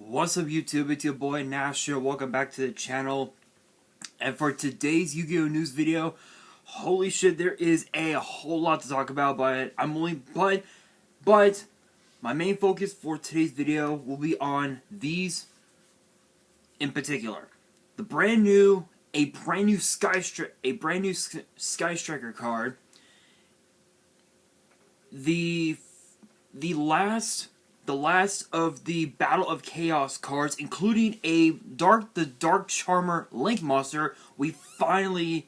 What's up YouTube, it's your boy Nash here, welcome back to the channel. And for today's Yu-Gi-Oh news video, holy shit, there is a whole lot to talk about, but my main focus for today's video will be on these in particular. A brand new Sky Striker card. The last of the Battle of Chaos cards, including the Dark Charmer Link Monster. We finally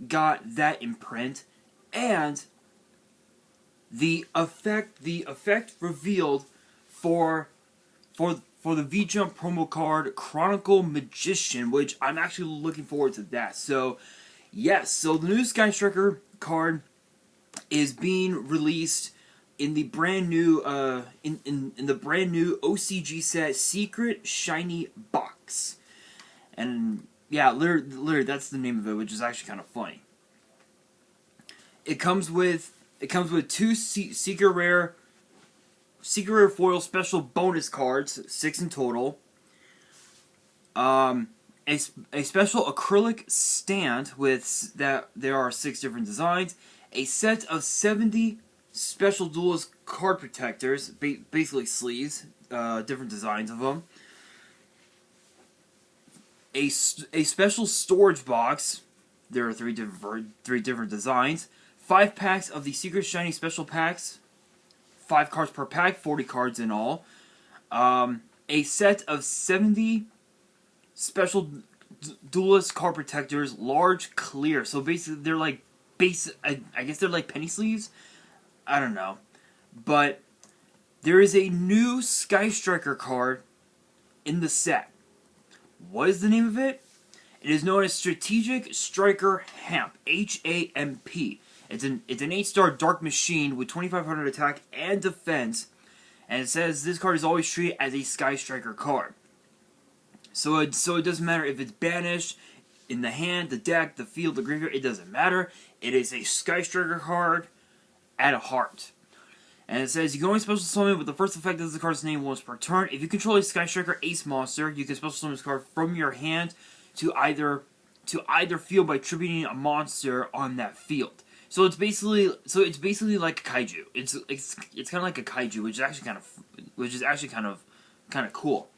got that in print, and the effect revealed for the V-Jump promo card Chronicle Magician, which I'm actually looking forward to that. So yes, so the new Sky Striker card is being released in the brand new in the brand new OCG set Secret Shiny Box. And yeah, literally that's the name of it, which is actually kind of funny. It comes with two Secret Rare foil special bonus cards, 6 in total. A special acrylic stand with that there are 6 different designs. A set of 70 special duelist card protectors, basically sleeves, different designs of them. A special storage box. There are three different designs. 5 packs of the Secret Shiny Special Packs. 5 cards per pack, 40 cards in all. A set of 70 special duelist card protectors, large clear. So basically, they're like I guess they're like penny sleeves. I don't know. But there is a new Sky Striker card in the set. What is the name of it? It is known as Strategic Striker Hamp. H-A-M-P. It's an 8-star Dark Machine with 2500 attack and defense. And it says this card is always treated as a Sky Striker card. So it doesn't matter if it's banished, in the hand, the deck, the field, the graveyard, it doesn't matter. It is a Sky Striker card at a heart. And it says you can only special summon with the first effect of the card's name once per turn. If you control a Sky Striker Ace monster, you can special summon this card from your hand to either field by tributing a monster on that field. So it's basically like a kaiju. It's kind of like a kaiju, which is actually kind of cool.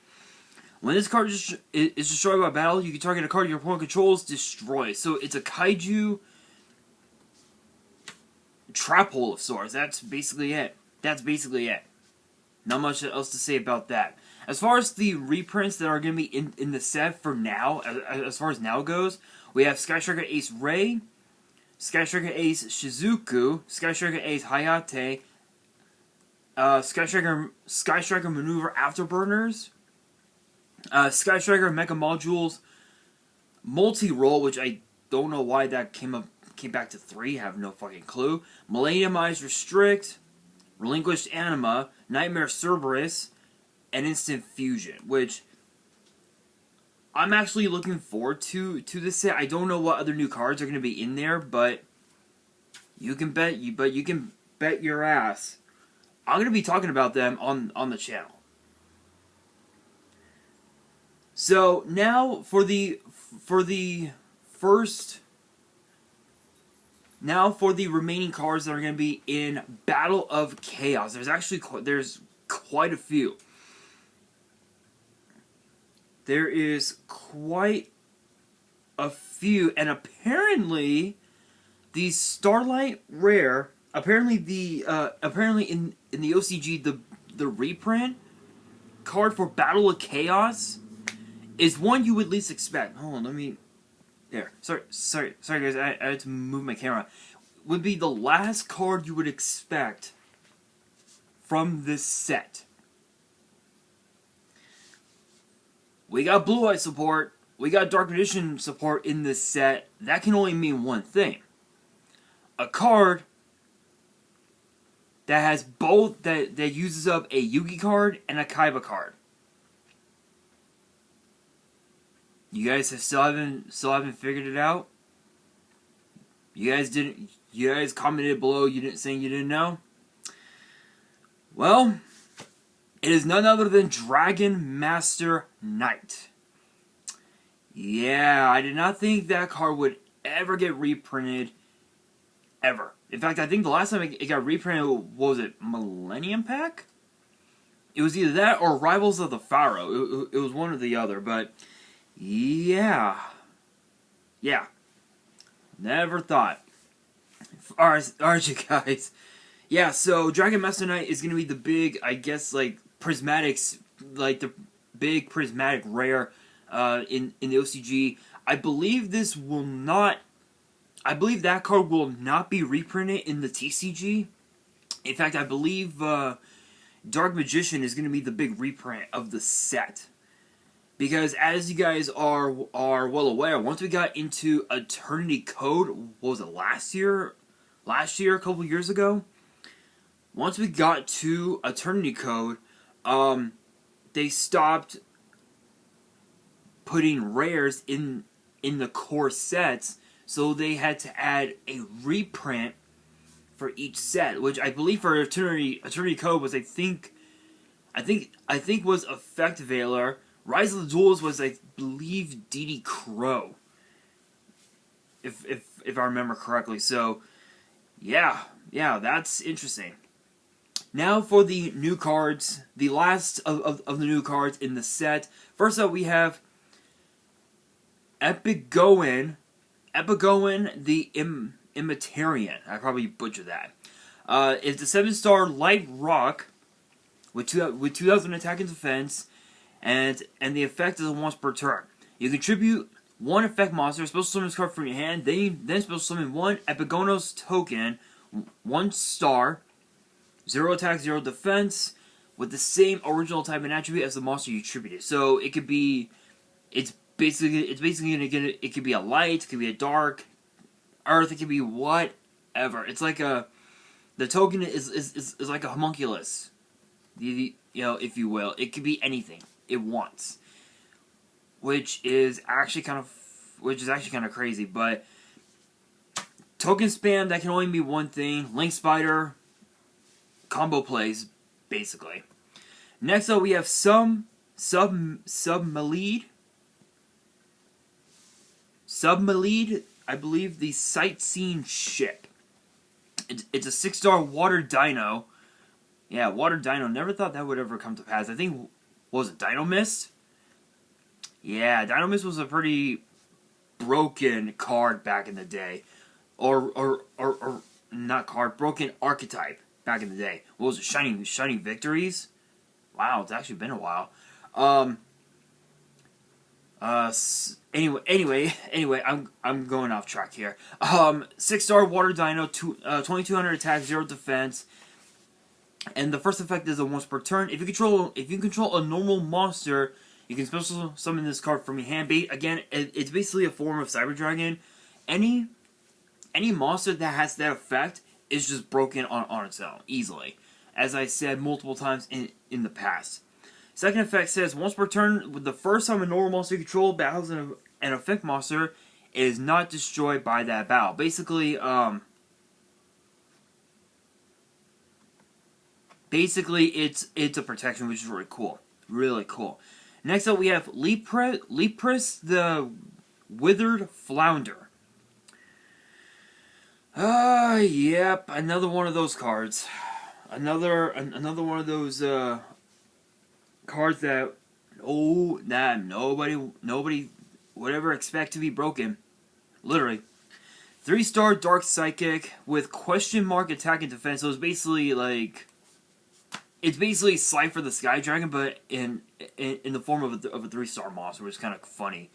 When this card is destroyed by battle, you can target a card your opponent controls, destroy. So it's a kaiju trap hole of sorts. That's basically it. Not much else to say about that. As far as the reprints that are going to be in the set for now, as far as now goes, we have Sky Striker Ace Rei, Sky Striker Ace Shizuku, Sky Striker Ace Hayate, Sky Striker Maneuver Afterburners, Sky Striker Mecha Modules Multi-Roll, which I don't know why that came back to 3, have no fucking clue. Millenniumized Restrict, Relinquished Anima, Nightmare Cerberus, and Instant Fusion, which I'm actually looking forward to this set. I don't know what other new cards are going to be in there, but you can bet your ass I'm going to be talking about them on the channel. So now for the remaining cards that are going to be in Battle of Chaos. There's quite a few. There is quite a few, and apparently the Starlight Rare, apparently in the OCG the reprint card for Battle of Chaos is one you would least expect. Hold on, let me... There. Sorry guys, I had to move my camera. Would be the last card you would expect from this set. We got Blue Eye support. We got Dark Magician support in this set. That can only mean one thing. A card that has both, that uses up a Yugi card and a Kaiba card. You guys still haven't figured it out? You guys commented below saying you didn't know? Well, It is none other than Dragon Master Knight. Yeah, I did not think that card would ever get reprinted. Ever. In fact, I think the last time it got reprinted, was it Millennium Pack? It was either that or Rivals of the Pharaoh. It was one or the other, but yeah. Yeah. Never thought. Alright, you guys. Yeah, so Dragon Master Knight is going to be the big, I guess, like, prismatics, like the big prismatic rare in the OCG. I believe this will not, I believe that card will not be reprinted in the TCG. In fact, I believe Dark Magician is going to be the big reprint of the set. Because as you guys are well aware, once we got into Eternity Code, what was it, last year, a couple years ago? Once we got to Eternity Code, they stopped putting rares in the core sets, so they had to add a reprint for each set, which I believe for Eternity Code was I think was Effect Veiler. Rise of the Duels was, I believe, DD Crow, if I remember correctly. So yeah, that's interesting. Now for the new cards, the last of the new cards in the set. First up, we have Owen the Immatarian. I probably butchered that. It's a 7-star light rock with 2,000 attack and defense, and the effect is once per turn. You contribute one effect monster, special summon this card from your hand, then special summon one Epigonos token, 1 star, 0 attack, 0 defense, with the same original type and attribute as the monster you attributed. So it could be, it's basically gonna get it could be a light, it could be a dark, earth, it could be whatever. It's like the token is like a homunculus, you know, if you will. It could be anything it wants, which is actually kind of crazy. But token spam, that can only be one thing. Link Spider, combo plays, basically. Next up, we have Submalede, I believe, the sightseeing ship. It's a 6-star water dino. Yeah, water dino. Never thought that would ever come to pass. I think, what was it, Dino Mist? Yeah, Dino Mist was a pretty broken card back in the day. Or not card, broken archetype back in the day. What was it, Shining Victories? Wow, it's actually been a while. Anyway, I'm going off track here. 6-star water dino, 2200 attack, 0 defense, and the first effect is a once per turn. If you control a normal monster, you can special summon this card from your hand. Again, it's basically a form of Cyber Dragon. Any monster that has that effect is just broken on its own easily, as I said multiple times in the past. Second effect says, once per turn, with the first time a normal monster you control battles an effect monster, it is not destroyed by that battle. Basically, it's a protection, which is really cool. Really cool. Next up, we have Reprints the Withered Flounder. Yep, another one of those cards. Another one of those cards that nobody would ever expect to be broken. Literally. 3-star Dark Psychic with question mark attack and defense. So it's basically Slifer the Sky Dragon, but in the form of a 3-star monster, which is kind of funny.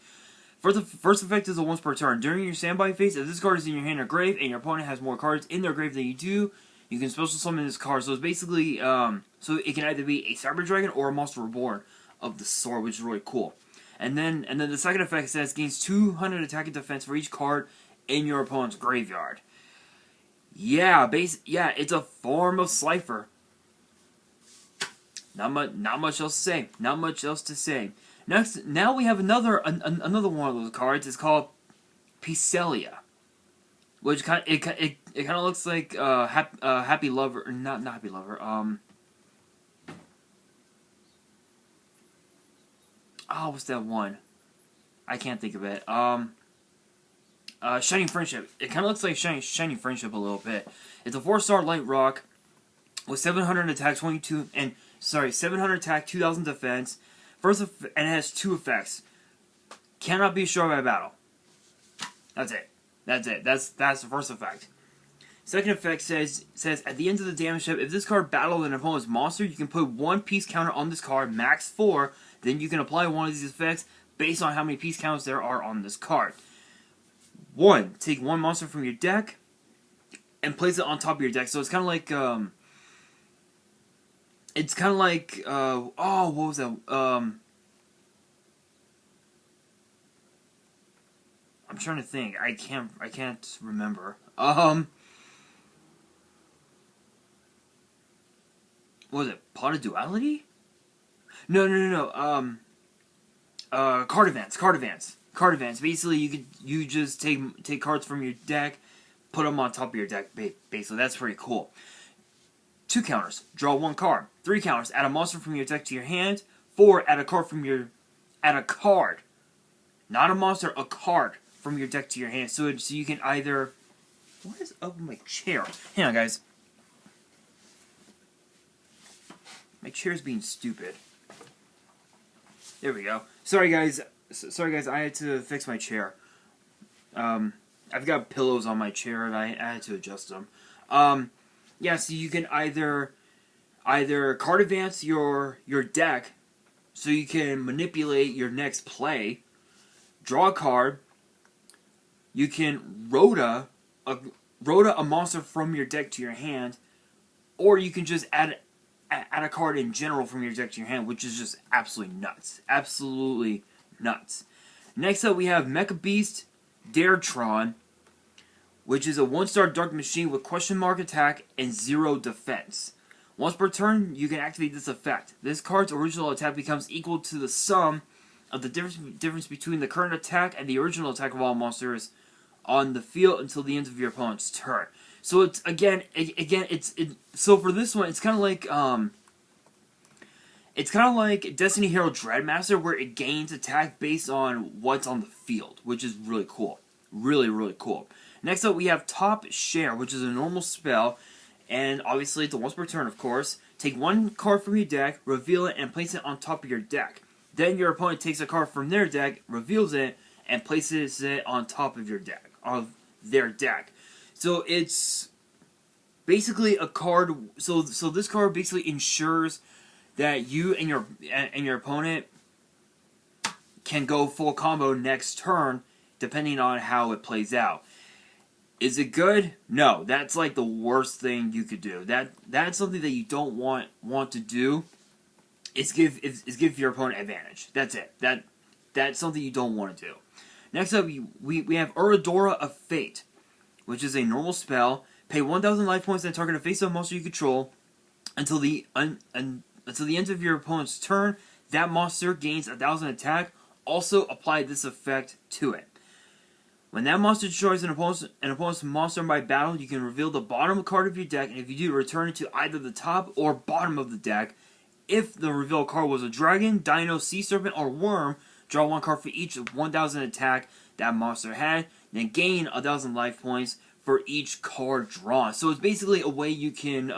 First effect is a once per turn. During your standby phase, if this card is in your hand or grave, and your opponent has more cards in their grave than you do, you can special summon this card. So it's basically, so it can either be a Cyber Dragon or a Monster Reborn of the sort, which is really cool. And then the second effect says gains 200 attack and defense for each card in your opponent's graveyard. Yeah, it's a form of Slifer. Not much else to say. Not much else to say. Now we have another one of those cards. It's called Piselya, which kind of looks like Happy Lover, not Happy Lover. what's that one? I can't think of it. Shining Friendship. It kind of looks like Shining Friendship a little bit. It's a 4-star light rock with 700 attack, 700 attack, 2000 defense. And it has 2 effects. Cannot be destroyed by battle. That's it. That's the first effect. Second effect says at the end of the damage step, if this card battled an opponent's monster, you can put 1 piece counter on this card, max 4. Then you can apply one of these effects based on how many piece counters there are on this card. 1. Take 1 monster from your deck and place it on top of your deck. So it's kind of like what was that? I'm trying to think. I can't remember. What was it? Pot of Duality? No. Card Advance. Basically, you just take cards from your deck, put them on top of your deck. Basically, that's pretty cool. 2 counters. Draw 1 card. 3 counters. Add a monster from your deck to your hand. 4. Add a card. Not a monster. A card from your deck to your hand. So you can either. What is up with my chair? Hang on, guys. My chair's being stupid. There we go. Sorry, guys. I had to fix my chair. I've got pillows on my chair, and I had to adjust them. Yeah, so you can either card advance your deck, so you can manipulate your next play, draw a card. You can rota a monster from your deck to your hand, or you can just add a card in general from your deck to your hand, which is just absolutely nuts. Absolutely nuts. Next up, we have Mecha Beast Daretron, which is a 1-star dark machine with question mark attack and 0 defense. Once per turn, you can activate this effect. This card's original attack becomes equal to the sum of the difference between the current attack and the original attack of all monsters on the field until the end of your opponent's turn. So it's so for this one, it's kind of like Destiny Hero Dreadmaster, where it gains attack based on what's on the field, which is really cool. Really cool. Next up, we have Top Share, which is a normal spell, and obviously it's a once per turn, of course. Take 1 card from your deck, reveal it, and place it on top of your deck. Then your opponent takes a card from their deck, reveals it, and places it on top of their deck. So it's basically a card. So this card basically ensures that you and your opponent can go full combo next turn, depending on how it plays out. Is it good? No, that's like the worst thing you could do. That's something that you don't want to do. Is give your opponent advantage. That's it. That's something you don't want to do. Next up, we have Uradora of Fate, which is a normal spell. Pay 1,000 life points and target a face-up monster you control until the end of your opponent's turn. That monster gains 1,000 attack. Also, apply this effect to it. When that monster destroys an opponent's monster by battle, you can reveal the bottom card of your deck, and if you do, return it to either the top or bottom of the deck. If the revealed card was a dragon, dino, sea serpent, or worm, draw 1 card for each of 1,000 attack that monster had, then gain 1,000 life points for each card drawn. So it's basically a way you can,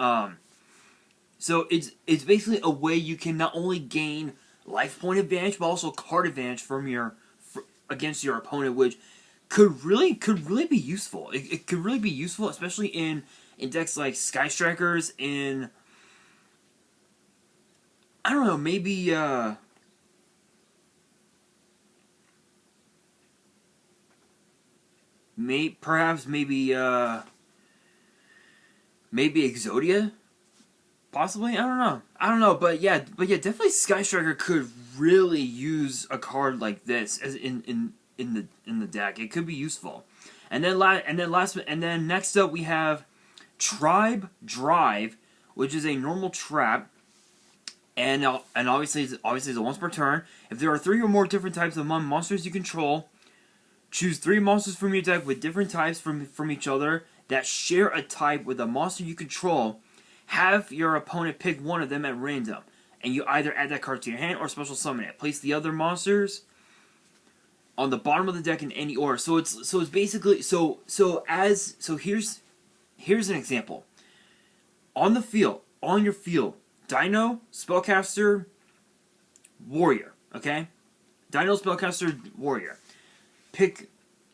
it's basically a way you can not only gain life point advantage, but also card advantage against your opponent, which could really be useful. It could really be useful, especially in decks like Sky Strikers, in I don't know, maybe maybe Exodia, possibly. I don't know, but yeah, definitely Sky Striker could really use a card like this as in the deck. It could be useful. And then next up we have Tribe Drive, which is a normal trap. And obviously it's a once per turn. If there are 3 or more different types of monsters you control, choose 3 monsters from your deck with different types from each other that share a type with a monster you control. Have your opponent pick one of them at random. and you either add that card to your hand or special summon it. Place the other monsters on the bottom of the deck in any order. So it's basically here's an example. On your field, Dino, Spellcaster, Warrior. Okay, Dino, Spellcaster, Warrior.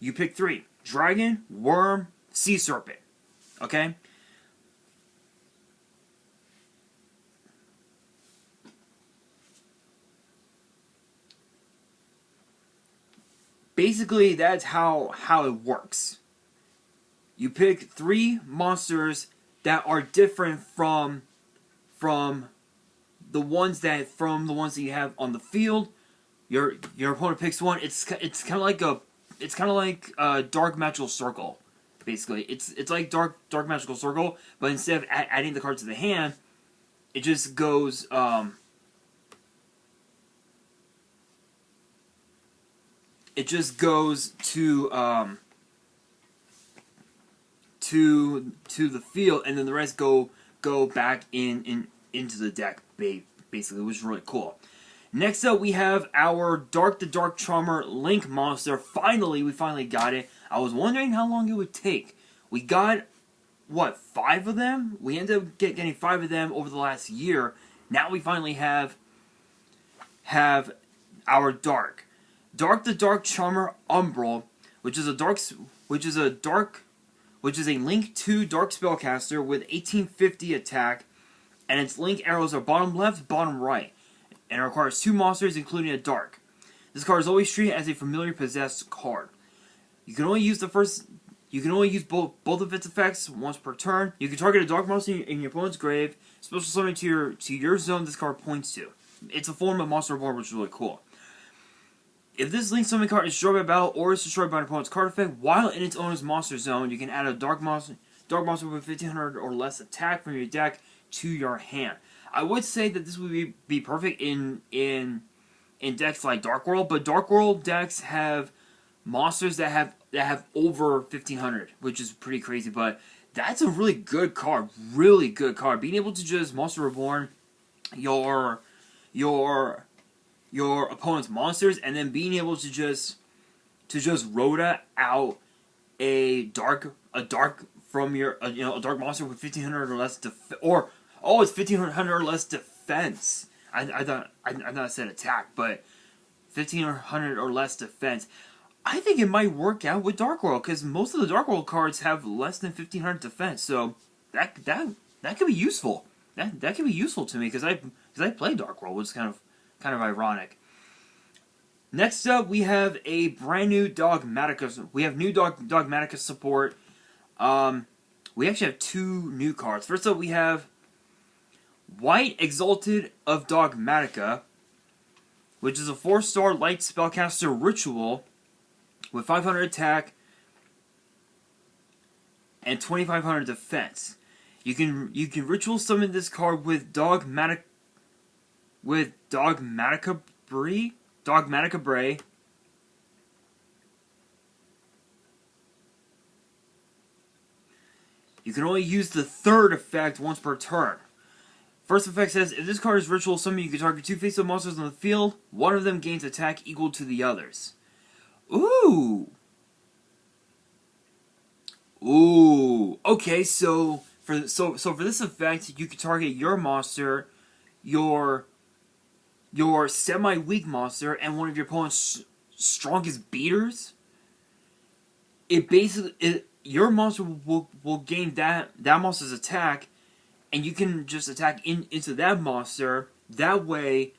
You pick 3: Dragon, Worm, Sea Serpent. Okay. Basically, that's how it works. You pick 3 monsters that are different from the ones that you have on the field. Your opponent picks one. It's kind of like a dark magical circle. Basically, it's like dark magical circle, but instead of adding the card to the hand, it just goes. It just goes to the field, and then the rest go back into the deck. Basically, which is really cool. Next up, we have our Dark the Dark Charmer Link monster. We finally got it. I was wondering how long it would take. We got, what, 5 of them? We ended up getting 5 of them over the last year. Now we finally have our Dark the Dark Charmer Umbral, which is a Link 2 Dark Spellcaster with 1850 attack, and its Link arrows are bottom left, bottom right, and it requires 2 monsters, including a Dark. This card is always treated as a familiar possessed card. You can only use both of its effects once per turn. You can target a Dark monster in your opponent's grave, special summon to your zone this card points to. It's a form of Monster Reborn, which is really cool. If this Link Summon card is destroyed by battle or is destroyed by an opponent's card effect while in its owner's monster zone, you can add a Dark monster with 1500 or less attack from your deck to your hand. I would say that this would be perfect in decks like Dark World, but Dark World decks have monsters that have over 1500, which is pretty crazy. But that's a really good card, Being able to just Monster Reborn your opponent's monsters, and then being able to just Rhoda out a dark from your a dark monster with 1500 or less it's 1500 or less defense. I thought I said attack, but 1500 or less defense. I think it might work out with Dark World, because most of the Dark World cards have less than 1500 defense, so that could be useful. That could be useful to me, because I play Dark World, which is kind of ironic. Next up, we have a brand new Dogmatica. We have new Dogmatica support. We actually have 2 new cards. First up, we have White Exalted of Dogmatica, which is a 4-star light spellcaster ritual with 500 attack and 2500 defense. You can ritual summon this card with Dogmatica Bray. You can only use the 3rd effect once per turn. First effect says, if this card is ritual summoned, you can target 2 face-up monsters on the field. One of them gains attack equal to the others. Ooh. Okay, so for this effect, you can target your monster, your semi-weak monster, and one of your opponent's strongest beaters. Your monster will gain that monster's attack, and you can just attack into that monster. That way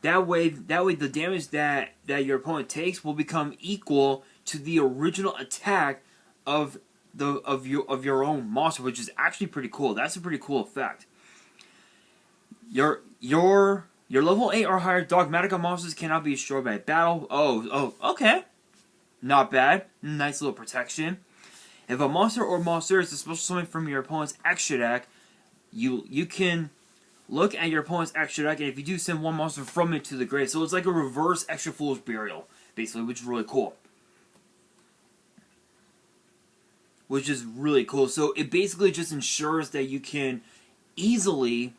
the damage that your opponent takes will become equal to the original attack of your own monster, which is actually pretty cool. That's a pretty cool effect. Your level 8 or higher Dogmatica monsters cannot be destroyed by battle. Oh, okay. Not bad. Nice little protection. If a monster or monsters is a special summon from your opponent's extra deck, you can look at your opponent's extra deck, and if you do, send one monster from it to the grave. So it's like a reverse Extra Fool's Burial, basically, which is really cool. So it basically just ensures that you can easily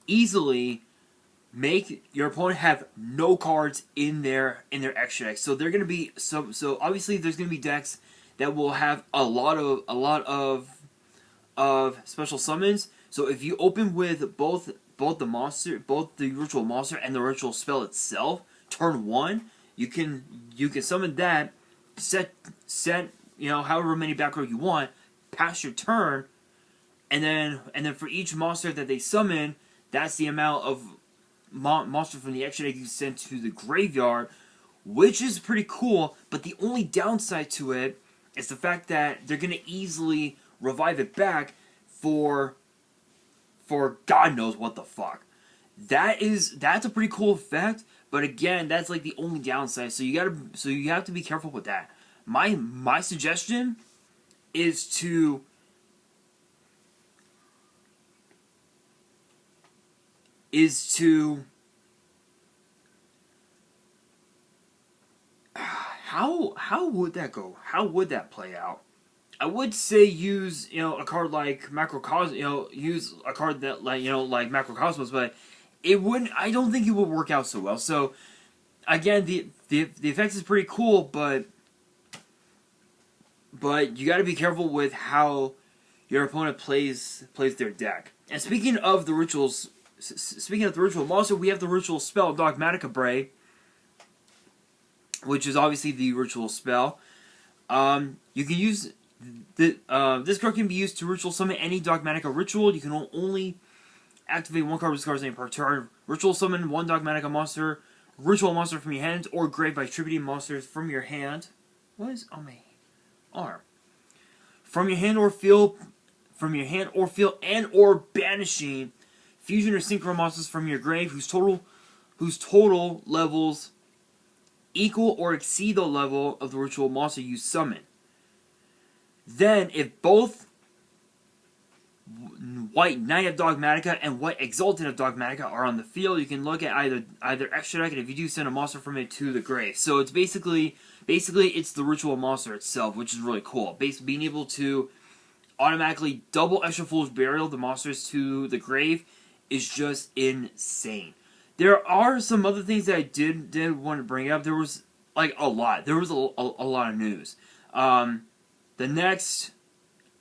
easily make your opponent have no cards in their extra deck. So they're gonna be so obviously there's gonna be decks that will have a lot of special summons. So if you open with both the ritual monster and the ritual spell itself, turn 1, you can summon that, set however many back row you want, pass your turn, and then for each monster that they summon, that's the amount of monster from the extra deck you send to the graveyard, which is pretty cool. But the only downside to it is the fact that they're gonna easily revive it back for God knows what the fuck. That's a pretty cool effect, but again, that's like the only downside. So you have to be careful with that. My suggestion is to how would that go? How would that play out? I would say use a card like Macrocosmos, use a card that like Macrocosmos, but it wouldn't. I don't think it would work out so well. So again, the effects is pretty cool, but you got to be careful with how your opponent plays their deck. And speaking of the ritual monster, we have the ritual spell Dogmatica Bray, which is obviously the ritual spell. You can use this card can be used to ritual summon any Dogmatica ritual. You can only activate one card with this card's name per turn. Ritual summon one Dogmatica monster, ritual monster from your hand, or grave by attributing monsters from your hand. What is on my arm? From your hand or field, and or banishing fusion or synchro monsters from your grave whose total levels equal or exceed the level of the ritual monster you summon. Then, if both White Knight of Dogmatica and White Exalted of Dogmatica are on the field, you can look at either extra deck, and if you do, send a monster from it to the grave. So it's basically it's the ritual monster itself, which is really cool. Being able to automatically double Extra Fool's Burial the monsters to the grave is just insane. There are some other things that I did want to bring up. There was like a lot. There was a lot of news.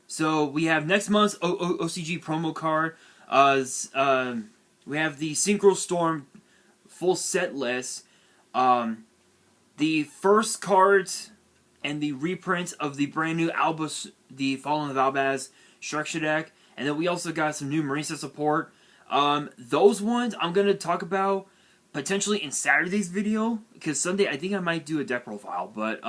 So we have next month's OCG promo card. We have the Synchro Storm full set list. The first cards and the reprints of the brand new Albus, the Fallen of Albaz structure deck, and then we also got some new Marine set support. Those ones I'm gonna talk about potentially in Saturday's video, because Sunday I think I might do a deck profile, but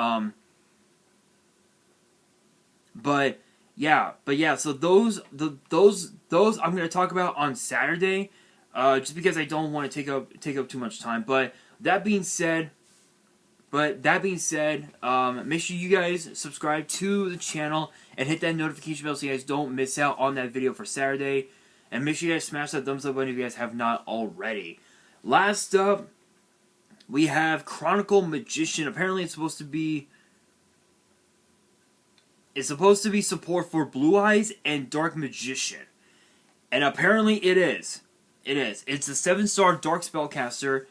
yeah. So those I'm gonna talk about on Saturday, just because I don't want to take up too much time. But that being said, make sure you guys subscribe to the channel and hit that notification bell so you guys don't miss out on that video for Saturday. And make sure you guys smash that thumbs up button if you guys have not already. Last up, we have Chronicle Magician. Apparently it's supposed to be support for Blue Eyes and Dark Magician. And apparently it is. It's a 7-star Dark Spellcaster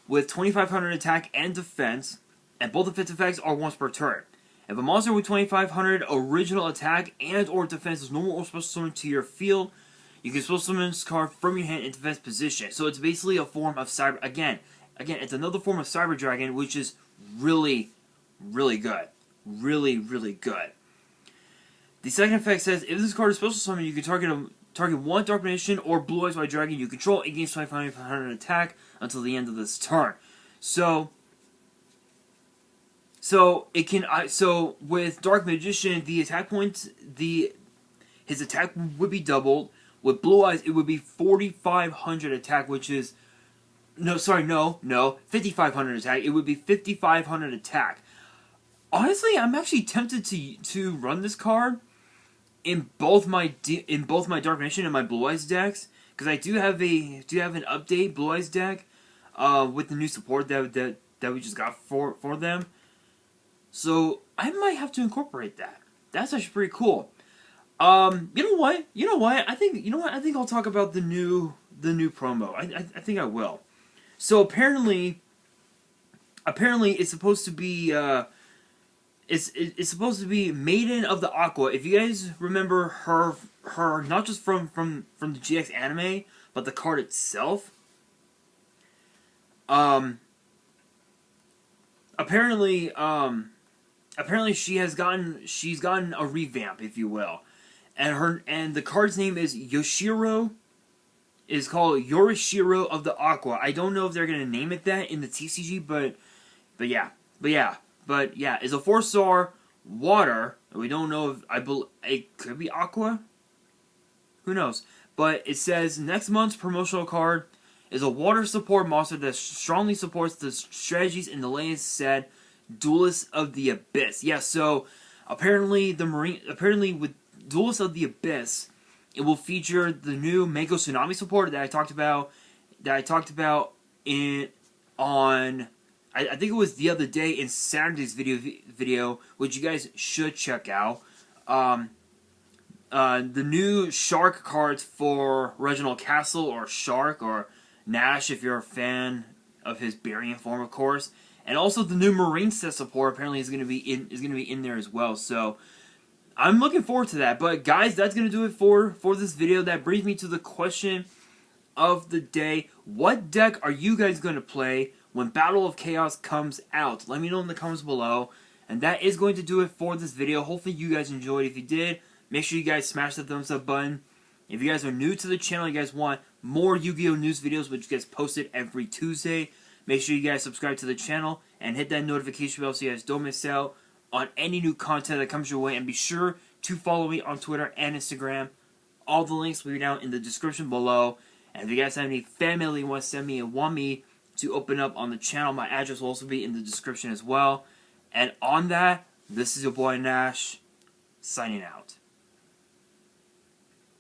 with 2500 attack and defense, and both of its effects are once per turn. If a monster with 2500 original attack and or defense is normal or special summoned to your field, you can special summon this card from your hand in defense position. So it's basically a form of Cyber... Again, it's another form of Cyber Dragon, which is really, really good. Really, really good. The second effect says, if this card is special summoned, you can target one Dark Magician or Blue Eyes White Dragon you control and gains 2500 attack until the end of this turn. So with Dark Magician, the attack points, his attack would be doubled. With Blue Eyes, it would be 4500 attack, which is 5500 attack. It would be 5500 attack. Honestly, I'm actually tempted to run this card in both my Dark Magician and my Blue Eyes decks, because I do have an update Blue Eyes deck with the new support that we just got for them. So I might have to incorporate that. That's actually pretty cool. You know what? I think I'll talk about the new the new promo. I think I will. So apparently it's supposed to be it's supposed to be Maiden of the Aqua. If you guys remember her not just from the GX anime, but the card itself. Apparently she's gotten a revamp, if you will. And the card's name is Yoshiro. Is called Yorishiro of the Aqua. I don't know if they're gonna name it that in the TCG, but yeah, it's a 4-star water. We don't know if it could be Aqua. Who knows? But it says next month's promotional card is a water support monster that strongly supports the strategies in the latest set, Duelist of the Abyss. Yeah, so apparently with Duelist of the Abyss, it will feature the new Mako Tsunami support that I talked about. I think it was the other day in Saturday's video, which you guys should check out. The new Shark cards for Reginald Castle, or Shark, or Nash if you're a fan of his Barian form, of course, and also the new Marine set support apparently is going to be in there as well. So I'm looking forward to that. But guys, that's going to do it for this video. That brings me to the question of the day: what deck are you guys going to play when Battle of Chaos comes out? Let me know in the comments below. And that is going to do it for this video. Hopefully you guys enjoyed. If you did, make sure you guys smash the thumbs up button. If you guys are new to the channel, you guys want more Yu-Gi-Oh! News videos, which gets posted every Tuesday, make sure you guys subscribe to the channel and hit that notification bell so you guys don't miss out on any new content that comes your way. And be sure to follow me on Twitter and Instagram. All the links will be down in the description below. And if you guys have any fan mail you want to send me and want me to open up on the channel, my address will also be in the description as well. And on that, this is your boy Nash, signing out.